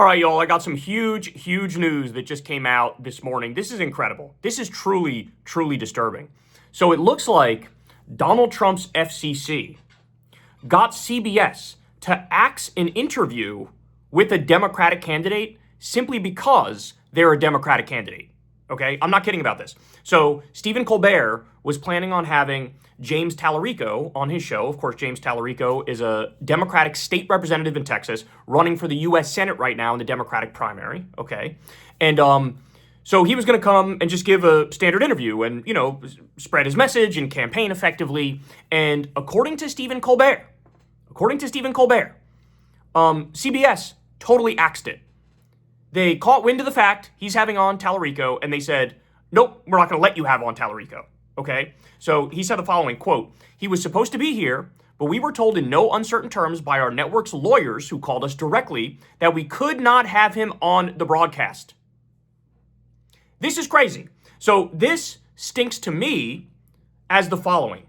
All right, y'all, I got some huge news that just came out this morning. This is incredible. This is truly disturbing. So it looks like Donald Trump's FCC got CBS to axe an interview with a Democratic candidate simply because they're a Democratic candidate. Okay, I'm not kidding about this. So Stephen Colbert was planning on having James Talarico on his show. Of course, James Talarico is a Democratic state representative in Texas running for the U.S. Senate right now in the Democratic primary. Okay, and so he was going to come and just give a standard interview and, you know, spread his message and campaign effectively. And according to Stephen Colbert, CBS totally axed it. They caught wind of the fact he's having on Talarico, and they said, nope, we're not going to let you have on Talarico, okay? So he said the following, quote, "He was supposed to be here, but we were told in no uncertain terms by our network's lawyers who called us directly that we could not have him on the broadcast." This is crazy. So this stinks to me as the following.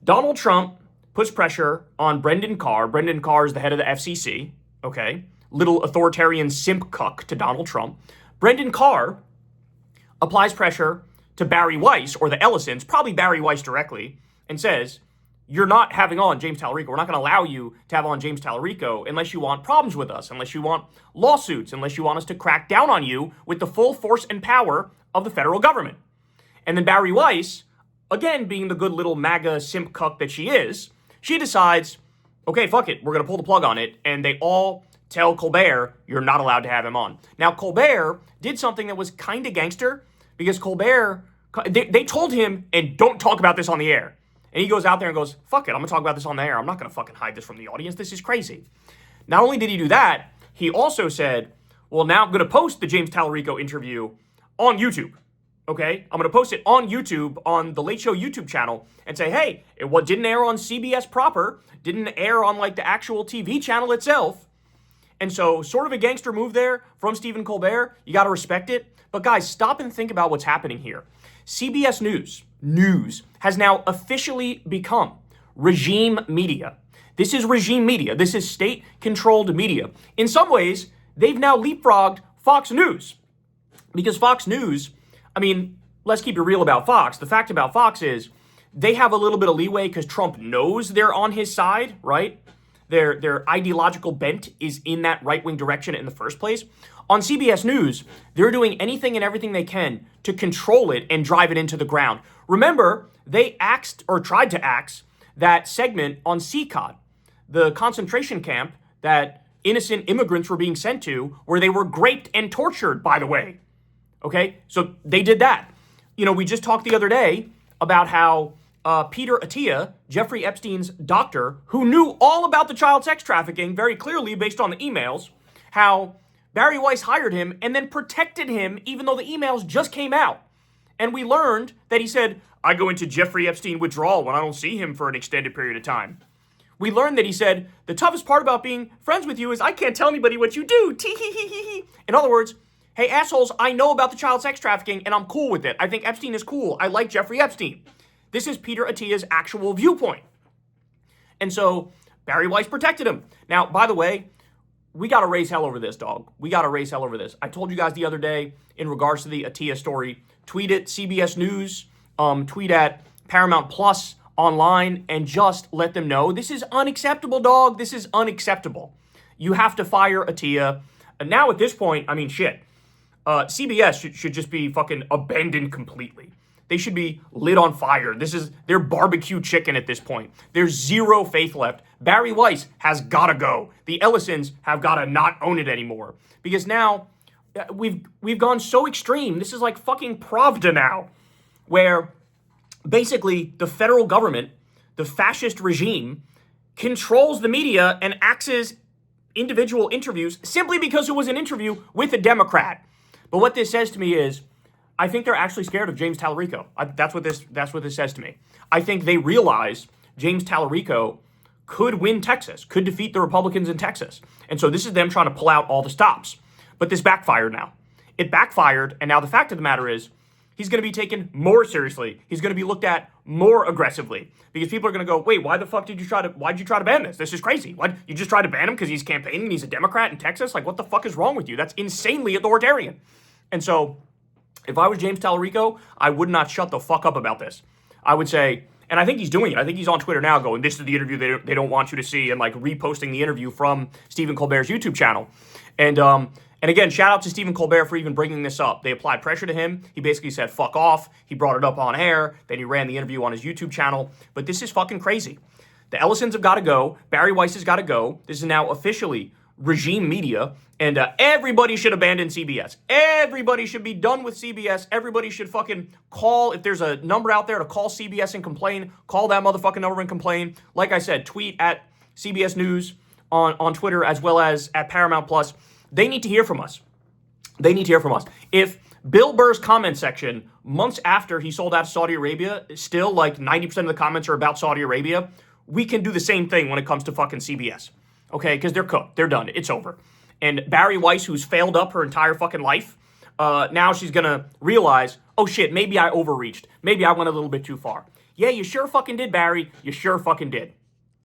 Donald Trump puts pressure on Brendan Carr. Brendan Carr is the head of the FCC, okay? Little authoritarian simp cuck to Donald Trump. Brendan Carr applies pressure to Barry Weiss or the Ellisons, probably Barry Weiss directly, and says, you're not having on James Talarico. We're not going to allow you to have on James Talarico unless you want problems with us, unless you want lawsuits, unless you want us to crack down on you with the full force and power of the federal government. And then Barry Weiss, again, being the good little MAGA simp cuck that she is, she decides, okay, fuck it, we're going to pull the plug on it, and they all tell Colbert, you're not allowed to have him on. Now, Colbert did something that was kind of gangster, because Colbert, they told him, and don't talk about this on the air. And he goes out there and goes, fuck it, I'm going to talk about this on the air. I'm not going to fucking hide this from the audience. This is crazy. Not only did he do that, he also said, well, now I'm going to post the James Talarico interview on YouTube. Okay? I'm going to post it on YouTube, on the Late Show YouTube channel, and say, hey, it didn't air on CBS proper, didn't air on like the actual TV channel itself. And so sort of a gangster move there from Stephen Colbert. You got to respect it. But guys, stop and think about what's happening here. CBS News has now officially become regime media. This is regime media. This is state-controlled media. In some ways, they've now leapfrogged Fox News. Because Fox News, I mean, let's keep it real about Fox. The fact about Fox is they have a little bit of leeway because Trump knows they're on his side, right? Their ideological bent is in that right-wing direction in the first place. On CBS News, they're doing anything and everything they can to control it and drive it into the ground. Remember, they axed or tried to axe that segment on CCOT, the concentration camp that innocent immigrants were being sent to, where they were raped and tortured, by the way. Okay, so they did that. You know, we just talked the other day about how Peter Attia, Jeffrey Epstein's doctor, who knew all about the child sex trafficking very clearly based on the emails, how Barry Weiss hired him and then protected him even though the emails just came out. And we learned that he said, I go into Jeffrey Epstein withdrawal when I don't see him for an extended period of time. We learned that he said, the toughest part about being friends with you is I can't tell anybody what you do. Tee-hee-hee-hee-hee. In other words, hey, assholes, I know about the child sex trafficking and I'm cool with it. I think Epstein is cool. I like Jeffrey Epstein. This is Peter Attia's actual viewpoint. And so Barry Weiss protected him. Now, by the way, we got to raise hell over this, dog. We got to raise hell over this. I told you guys the other day in regards to the Attia story, tweet at CBS News, tweet at Paramount Plus online, and just let them know this is unacceptable, dog. This is unacceptable. You have to fire Attia. And now at this point, I mean, shit. CBS should just be fucking abandoned completely. They should be lit on fire. This is their barbecue chicken at this point. There's zero faith left. Barry Weiss has got to go. The Ellisons have got to not own it anymore. Because now we've gone so extreme. This is like fucking Pravda now, where basically the federal government, the fascist regime, controls the media and axes individual interviews simply because it was an interview with a Democrat. But what this says to me is, I think they're actually scared of James Talarico. That's what this says to me. I think they realize James Talarico could win Texas, could defeat the Republicans in Texas. And so this is them trying to pull out all the stops. But this backfired now. It backfired, and now the fact of the matter is, he's going to be taken more seriously. He's going to be looked at more aggressively because people are going to go, wait, why'd you try to ban this? This is crazy. Why you just try to ban him because he's campaigning and he's a Democrat in Texas? Like, what the fuck is wrong with you? That's insanely authoritarian. And so if I was James Talarico, I would not shut the fuck up about this. I would say, and I think he's doing it. I think he's on Twitter now going, this is the interview they don't want you to see, and like reposting the interview from Stephen Colbert's YouTube channel. And again, shout out to Stephen Colbert for even bringing this up. They applied pressure to him. He basically said, fuck off. He brought it up on air. Then he ran the interview on his YouTube channel. But this is fucking crazy. The Ellisons have got to go. Barry Weiss has got to go. This is now officially regime media. And everybody should abandon CBS. Everybody should be done with CBS. Everybody should fucking call. If there's a number out there to call CBS and complain, call that motherfucking number and complain. Like I said, tweet at CBS News on Twitter as well as at Paramount Plus. They need to hear from us. They need to hear from us. If Bill Burr's comment section, months after he sold out to Saudi Arabia, still like 90% of the comments are about Saudi Arabia, we can do the same thing when it comes to fucking CBS. Okay? Because they're cooked. They're done. It's over. And Barry Weiss, who's failed up her entire fucking life, now she's going to realize, oh shit, maybe I overreached. Maybe I went a little bit too far. Yeah, you sure fucking did, Barry. You sure fucking did.